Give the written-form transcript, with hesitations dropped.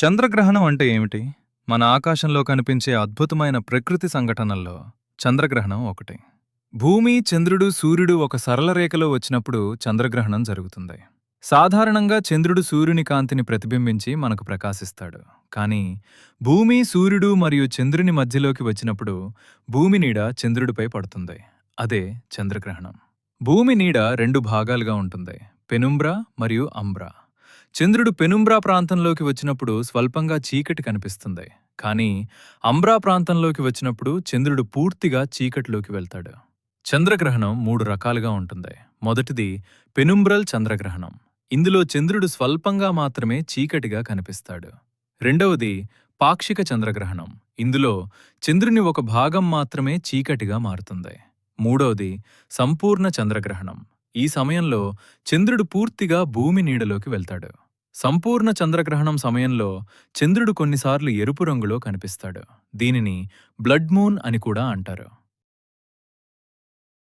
చంద్రగ్రహణం అంటే ఏమిటి? మన ఆకాశంలో కనిపించే అద్భుతమైన ప్రకృతి సంఘటనల్లో చంద్రగ్రహణం ఒకటి. భూమి, చంద్రుడు, సూర్యుడు ఒక సరళ రేఖలో వచ్చినప్పుడు చంద్రగ్రహణం జరుగుతుంది. సాధారణంగా చంద్రుడు సూర్యుని కాంతిని ప్రతిబింబించి మనకు ప్రకాశిస్తాడు. కానీ భూమి, సూర్యుడు మరియు చంద్రుని మధ్యలోకి వచ్చినప్పుడు భూమి నీడ చంద్రుడిపై పడుతుంది. అదే చంద్రగ్రహణం. భూమి నీడ రెండు భాగాలుగా ఉంటుంది: పెనుంబ్రా మరియు అంబ్రా. చంద్రుడు పెనుంబ్రా ప్రాంతంలోకి వచ్చినప్పుడు స్వల్పంగా చీకటి కనిపిస్తుంది. కానీ అంబ్రా ప్రాంతంలోకి వచ్చినప్పుడు చంద్రుడు పూర్తిగా చీకటిలోకి వెళ్తాడు. చంద్రగ్రహణం మూడు రకాలుగా ఉంటుంది. మొదటిది పెనుంబ్రల్ చంద్రగ్రహణం. ఇందులో చంద్రుడు స్వల్పంగా మాత్రమే చీకటిగా కనిపిస్తాడు. రెండవది పాక్షిక చంద్రగ్రహణం. ఇందులో చంద్రుని ఒక భాగం మాత్రమే చీకటిగా మారుతుంది. మూడవది సంపూర్ణ చంద్రగ్రహణం. ఈ సమయంలో చంద్రుడు పూర్తిగా భూమి నీడలోకి వెళ్తాడు. సంపూర్ణ చంద్రగ్రహణం సమయంలో చంద్రుడు కొన్నిసార్లు ఎరుపు రంగులో కనిపిస్తాడు. దీనిని బ్లడ్ మూన్ అని కూడా అంటారు.